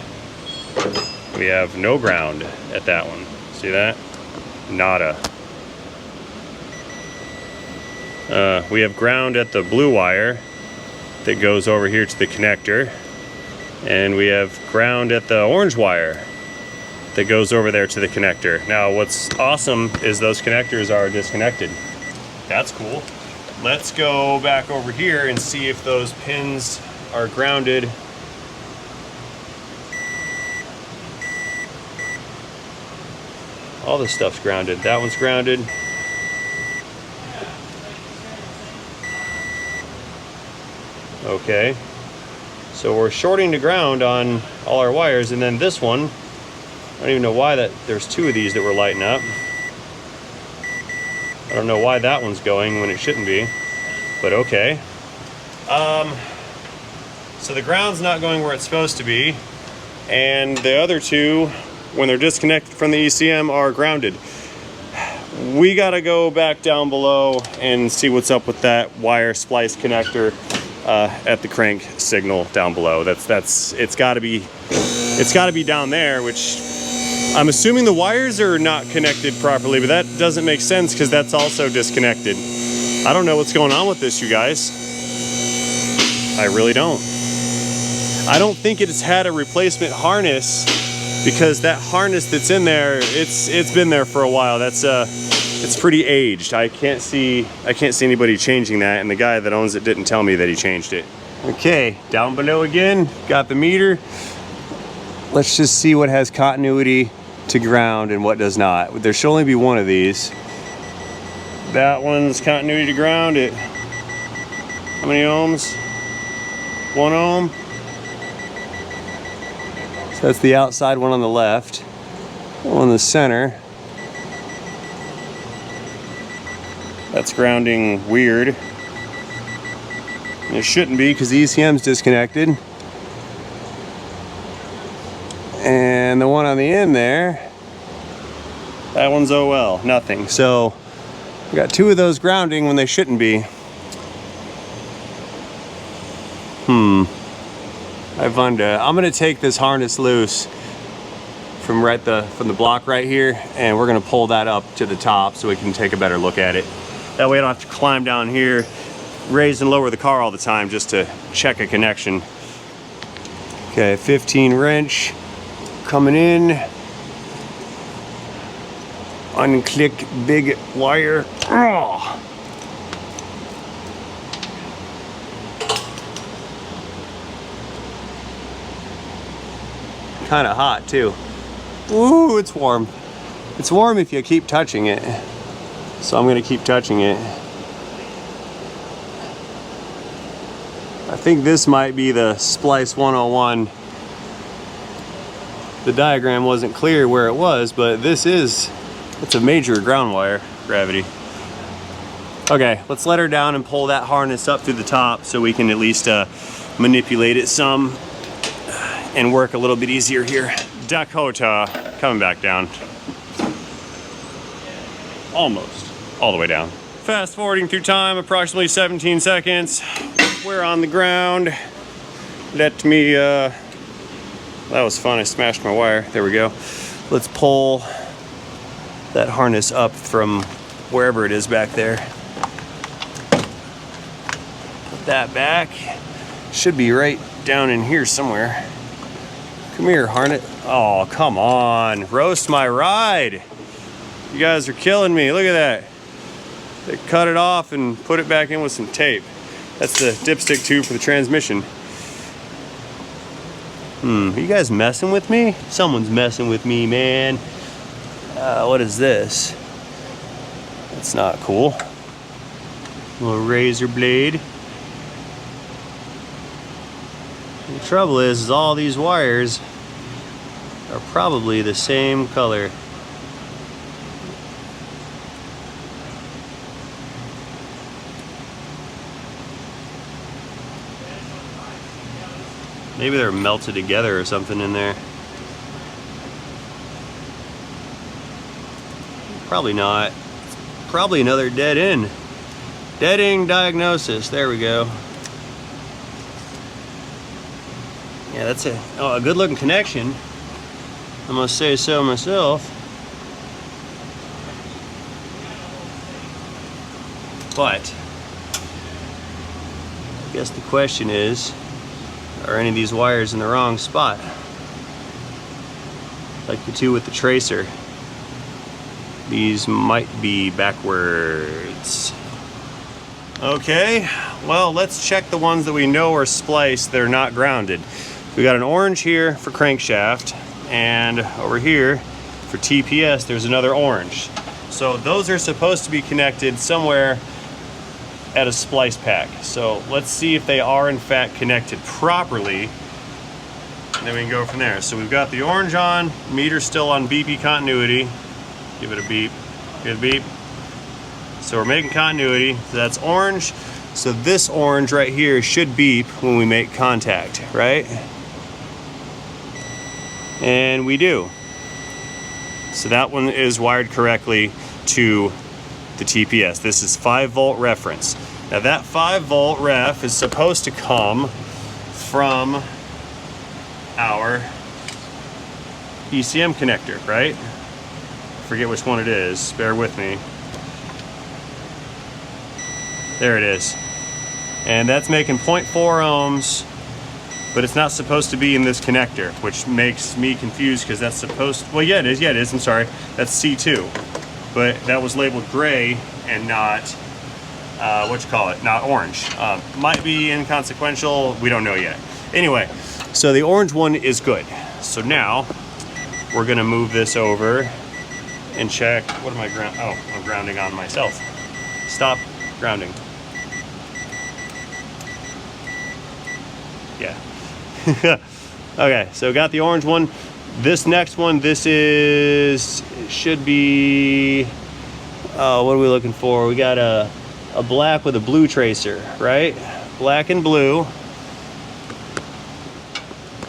we have no ground at that one. See that? Nada. We have ground at the blue wire that goes over here to the connector, and we have ground at the orange wire that goes over there to the connector. Now what's awesome is those connectors are disconnected. That's cool. Let's go back over here and see if those pins are grounded. All this stuff's grounded. That one's grounded. Okay, so we're shorting to ground on all our wires, and then this one, I don't even know why there's two of these that we're lighting up. I don't know why that one's going when it shouldn't be, but okay. So the ground's not going where it's supposed to be, and the other two, when they're disconnected from the ECM, are grounded. We gotta go back down below and see what's up with that wire splice connector at the crank signal down below. It's gotta be down there, which I'm assuming the wires are not connected properly, but that doesn't make sense because that's also disconnected. I don't know what's going on with this, you guys. I really don't. I don't think it's had a replacement harness, because that harness that's in there, it's been there for a while. It's pretty aged. I can't see anybody changing that, and the guy that owns it didn't tell me that he changed it. Okay, down below again, got the meter. Let's just see what has continuity to ground and what does not. There should only be one of these. That one's continuity to ground at how many ohms? 1 ohm. So that's the outside one on the left. One in the center. That's grounding weird. And it shouldn't be because the ECM's disconnected. And the one on the end there, that one's OL, nothing. So we got two of those grounding when they shouldn't be. I wonder. I'm gonna take this harness loose from the block right here, and we're gonna pull that up to the top so we can take a better look at it. That way I don't have to climb down here, raise and lower the car all the time just to check a connection. Okay, 15 wrench coming in. Unclick big wire. Oh. Kind of hot too. Ooh, it's warm. It's warm if you keep touching it. So I'm gonna keep touching it. I think this might be the Splice 101. The diagram wasn't clear where it was, but it's a major ground wire gravity. Okay, let's let her down and pull that harness up through the top so we can at least manipulate it some and work a little bit easier here. Dakota, coming back down. Almost, all the way down. Fast forwarding through time, approximately 17 seconds. We're on the ground. Let me, that was fun, I smashed my wire. There we go. Let's pull that harness up from wherever it is back there. Put that back. Should be right down in here somewhere. Come here, harness. Oh, come on. Roast my ride. You guys are killing me. Look at that. They cut it off and put it back in with some tape. That's the dipstick tube for the transmission. Are you guys messing with me? Someone's messing with me, man. What is this? That's not cool. A little razor blade. The trouble is all these wires are probably the same color. Maybe they're melted together or something in there. Probably not. Probably another dead end. Dead end diagnosis. There we go. Yeah, that's a good looking connection. I must say so myself. But I guess the question is, are any of these wires in the wrong spot? Like the two with the tracer. These might be backwards. Okay, well, let's check the ones that we know are spliced that are not grounded. We got an orange here for crankshaft, and over here for TPS there's another orange. So those are supposed to be connected somewhere at a splice pack. So let's see if they are in fact connected properly, and then we can go from there. So we've got the orange on, meter still on beepy continuity. Give it a beep, get a beep. So we're making continuity, so that's orange. So this orange right here should beep when we make contact, right? And we do. So that one is wired correctly to the TPS. This is 5-volt reference. Now that 5-volt ref is supposed to come from our ECM connector, right? Forget which one it is, bear with me. There it is. And that's making 0.4 ohms, but it's not supposed to be in this connector, which makes me confused because that's supposed, well, yeah, it is, I'm sorry. That's C2, but that was labeled gray and not, not orange. Might be inconsequential, we don't know yet. Anyway, so the orange one is good. So now we're gonna move this over and check, what am I I'm grounding on myself. Stop grounding. Yeah. Okay, so got the orange one. This next one, should be, what are we looking for? We got a black with a blue tracer, right? Black and blue.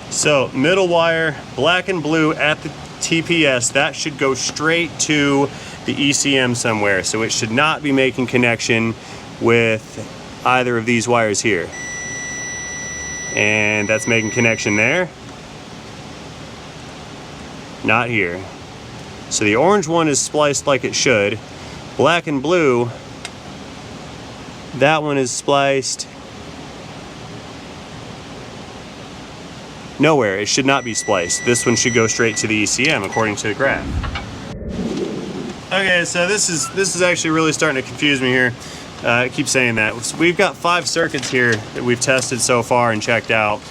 So middle wire, black and blue at the TPS, that should go straight to the ECM somewhere. So it should not be making connection with either of these wires here. And that's making connection there. Not here. So the orange one is spliced like it should. Black and blue, that one is spliced nowhere. It should not be spliced. This one should go straight to the ECM according to the graph. Okay, so this is actually really starting to confuse me here. I keep saying that. So we've got 5 circuits here that we've tested so far and checked out,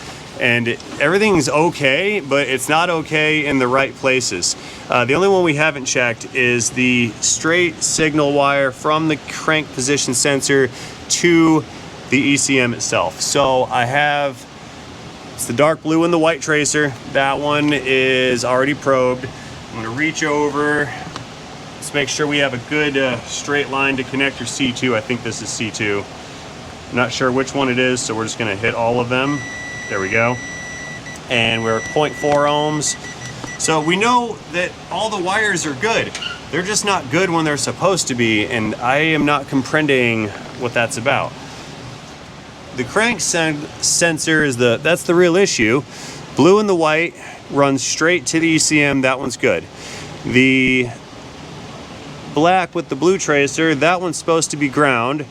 and everything's okay, but it's not okay in the right places. The only one we haven't checked is the straight signal wire from the crank position sensor to the ECM itself. So I have, it's the dark blue and the white tracer. That one is already probed. I'm gonna reach over. Let's make sure we have a good straight line to connector C2. I think this is C2. I'm not sure which one it is, so we're just gonna hit all of them. There we go. And we're at 0.4 ohms. So we know that all the wires are good. They're just not good when they're supposed to be, and I am not comprehending what that's about. The crank sensor is that's the real issue. Blue and the white runs straight to the ECM, that one's good. The black with the blue tracer, that one's supposed to be ground,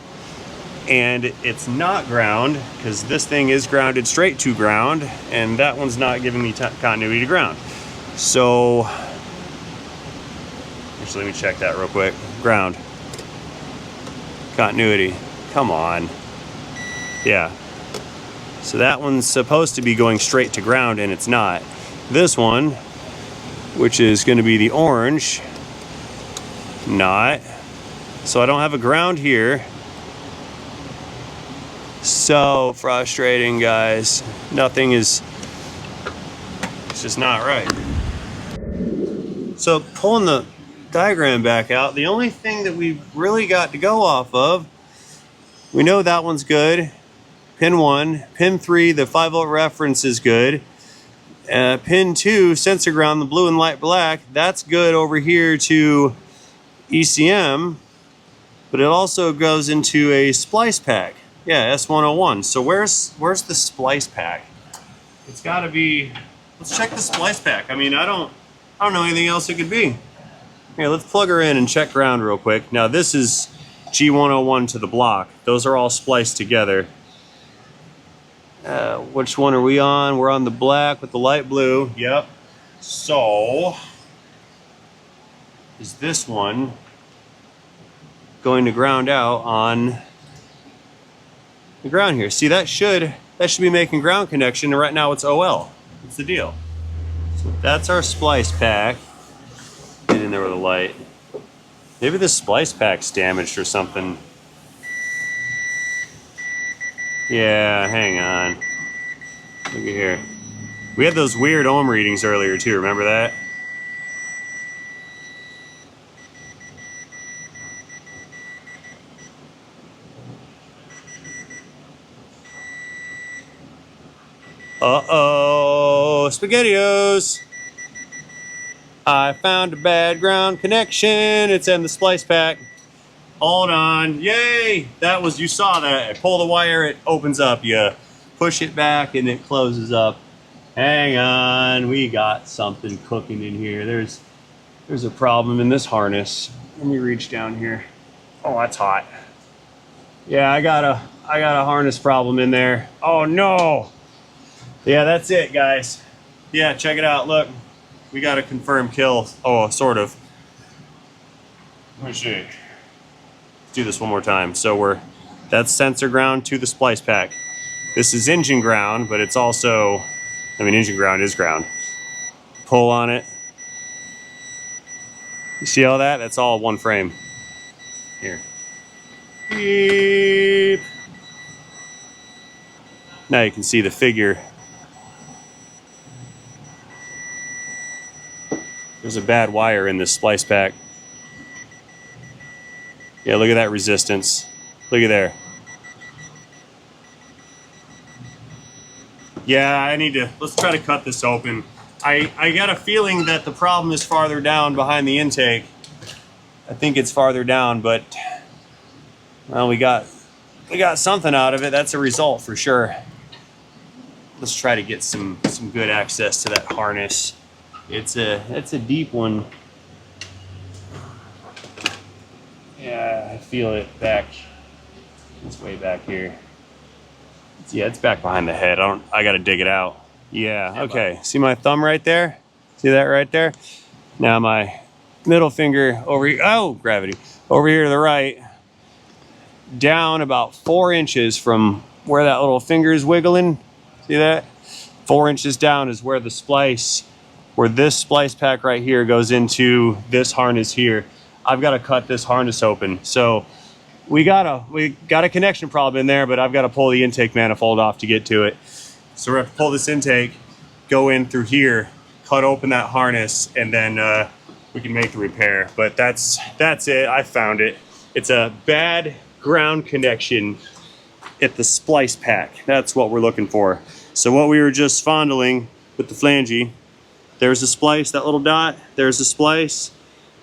and it's not ground because this thing is grounded straight to ground, and that one's not giving me continuity to ground. So actually, let me check that real quick. Ground, continuity, come on. Yeah, so that one's supposed to be going straight to ground, and it's not. This one, which is going to be the orange, not. So I don't have a ground here. So frustrating, guys. Nothing is, it's just not right. So pulling the diagram back out, the only thing that we've really got to go off of, we know that one's good. Pin 1, pin 3, the 5-volt reference is good. Pin 2, sensor ground, the blue and light black, that's good over here to ECM, but it also goes into a splice pack. Yeah, S101. So where's the splice pack? It's gotta be, let's check the splice pack. I mean, I don't know anything else it could be. Here, let's plug her in and check ground real quick. Now this is G101 to the block. Those are all spliced together. Which one are we on? We're on the black with the light blue. Yep. So, is this one going to ground out on the ground here? See, that should be making ground connection, and right now it's OL. What's the deal? So that's our splice pack. Get in there with a light. Maybe the splice pack's damaged or something. Yeah, hang on. Look at here. We had those weird ohm readings earlier too, remember that? Uh-oh, SpaghettiOs. I found a bad ground connection. It's in the splice pack. Hold on, yay! That was, you saw that. I pull the wire, it opens up. You push it back and it closes up. Hang on, we got something cooking in here. There's a problem in this harness. Let me reach down here. Oh, that's hot. Yeah, I got a harness problem in there. Oh no! Yeah, that's it, guys. Yeah, check it out, look. We got a confirmed kill. Oh, sort of. Let me see. Let's do this one more time. So that's sensor ground to the splice pack. This is engine ground, but it's also, I mean, engine ground is ground. Pull on it. You see all that? That's all one frame. Here. Beep. Now you can see the figure. There's a bad wire in this splice pack. Yeah, look at that resistance. Look at there. Yeah, let's try to cut this open. I got a feeling that the problem is farther down behind the intake. I think it's farther down, but well, we got something out of it. That's a result for sure. Let's try to get some good access to that harness. It's a deep one. Yeah, I feel it back. It's way back here. Yeah, it's back behind the head. I gotta dig it out. Yeah, okay. See my thumb right there? See that right there? Now my middle finger over here, oh, gravity. Over here to the right, down about 4 inches from where that little finger is wiggling. See that? 4 inches down is where this splice pack right here goes into this harness here. I've got to cut this harness open. So we got a connection problem in there, but I've got to pull the intake manifold off to get to it. So we're going to pull this intake, go in through here, cut open that harness, and then we can make the repair. But that's it. I found it. It's a bad ground connection at the splice pack. That's what we're looking for. So what we were just fondling with the flange, there's a splice, that little dot, there's a splice.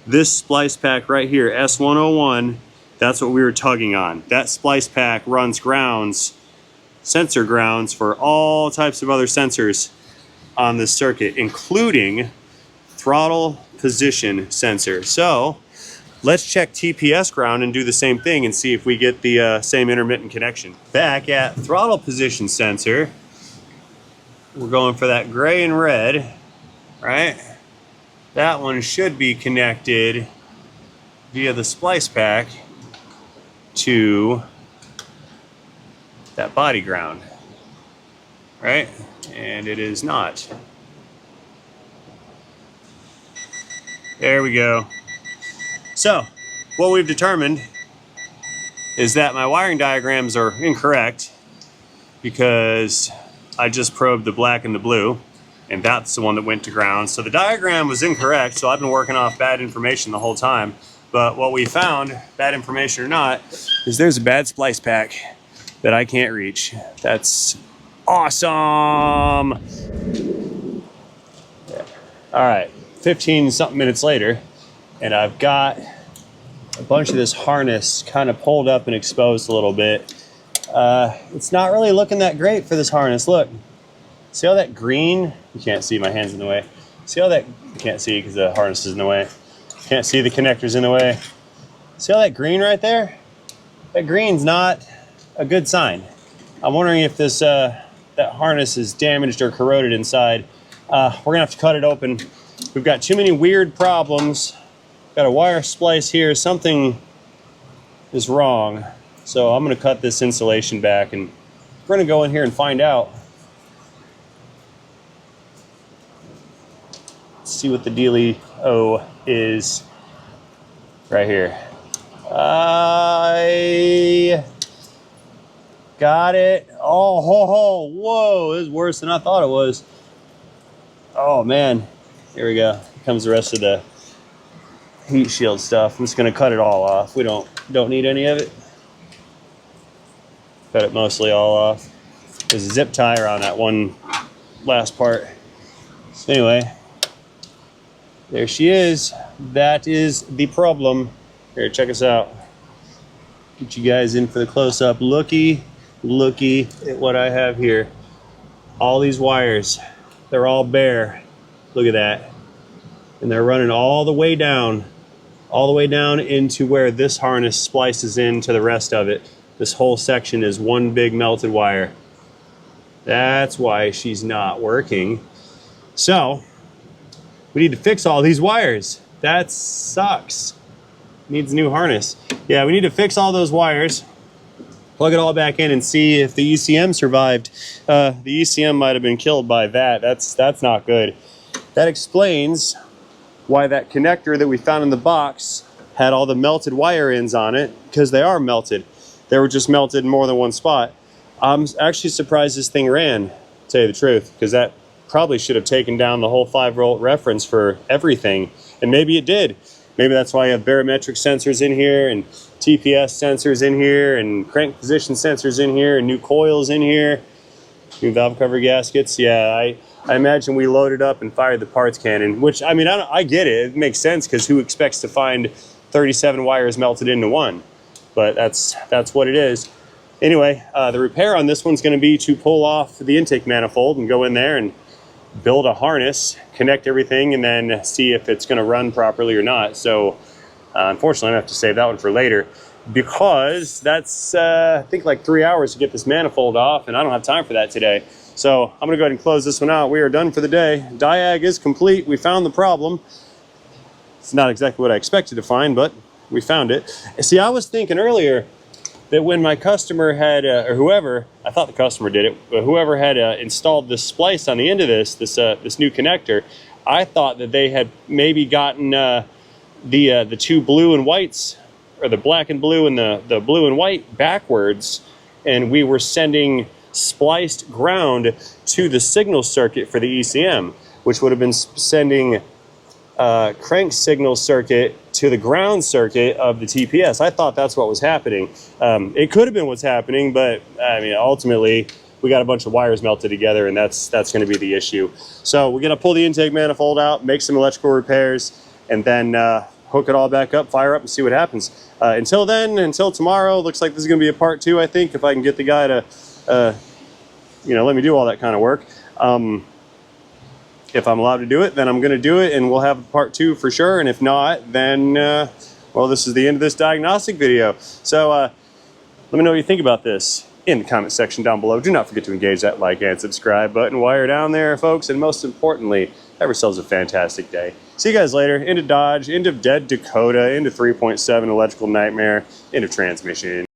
This splice pack right here, S101, that's what we were tugging on. That splice pack runs grounds, sensor grounds for all types of other sensors on this circuit, including throttle position sensor. So let's check TPS ground and do the same thing and see if we get the same intermittent connection. Back at throttle position sensor, we're going for that gray and red, right? That one should be connected via the splice pack to that body ground, right? And it is not. There we go. So what we've determined is that my wiring diagrams are incorrect because I just probed the black and the blue, and that's the one that went to ground. So the diagram was incorrect, so I've been working off bad information the whole time. But what we found, bad information or not, is there's a bad splice pack that I can't reach. That's awesome. All right, 15 something minutes later, and I've got a bunch of this harness kind of pulled up and exposed a little bit. It's not really looking that great for this harness. Look, See how that green, you can't see, my hand's in the way. See how that, you can't see because the harness is in the way. Can't see the connectors in the way. See all that green right there? That green's not a good sign. I'm wondering if this that harness is damaged or corroded inside. We're gonna have to cut it open. We've got too many weird problems. Got a wire splice here. Something is wrong. So I'm gonna cut this insulation back and we're gonna go in here and find out. Let's see what the dealio is right here. I got it. Oh, ho, ho. Whoa, this is worse than I thought it was. Oh man, here we go. Here comes the rest of the heat shield stuff. I'm just gonna cut it all off. We don't need any of it. Cut it mostly all off. There's a zip tie around that one last part. So anyway, there she is. That is the problem. Here, check us out. Get you guys in for the close-up. Looky at what I have here. All these wires, they're all bare. Look at that. And they're running all the way down into where this harness splices into the rest of it. This whole section is one big melted wire. That's why she's not working. So, we need to fix all these wires. That sucks. Needs a new harness. Yeah, we need to fix all those wires, plug it all back in and see if the ECM survived. The ECM might have been killed by that. That's not good. That explains why that connector that we found in the box had all the melted wire ends on it, because they are melted. They were just melted in more than one spot. I'm actually surprised this thing ran, to tell you the truth, because that probably should have taken down the whole 5-volt reference for everything, and maybe it did. Maybe that's why you have barometric sensors in here and TPS sensors in here and crank position sensors in here and new coils in here, new valve cover gaskets. Yeah, I imagine we loaded up and fired the parts cannon, which, I mean, I get it. It makes sense because who expects to find 37 wires melted into one? But that's what it is. Anyway, the repair on this one's going to be to pull off the intake manifold and go in there and build a harness, connect everything, and then see if it's going to run properly or not. So unfortunately, I'm going to have to save that one for later because that's, I think, like 3 hours to get this manifold off, and I don't have time for that today. So I'm going to go ahead and close this one out. We are done for the day. Diag is complete. We found the problem. It's not exactly what I expected to find, but we found it. See, I was thinking earlier that when my customer had, or whoever, I thought the customer did it, but whoever had installed this splice on the end of this new connector, I thought that they had maybe gotten the two blue and whites, or the black and blue and the blue and white backwards, and we were sending spliced ground to the signal circuit for the ECM, which would have been sending crank signal circuit to the ground circuit of the TPS. I thought that's what was happening. It could have been what's happening, but I mean, ultimately, we got a bunch of wires melted together, and that's going to be the issue. So we're going to pull the intake manifold out, make some electrical repairs, and then hook it all back up, fire up, and see what happens. Until then, until tomorrow, looks like this is going to be a part 2, I think, if I can get the guy to, let me do all that kind of work. If I'm allowed to do it, then I'm going to do it, and we'll have part 2 for sure. And if not, then, well, this is the end of this diagnostic video. So let me know what you think about this in the comment section down below. Do not forget to engage that like and subscribe button while you're down there, folks. And most importantly, have yourselves a fantastic day. See you guys later. Into Dodge, into Dead Dakota, into 3.7 electrical nightmare, into transmission.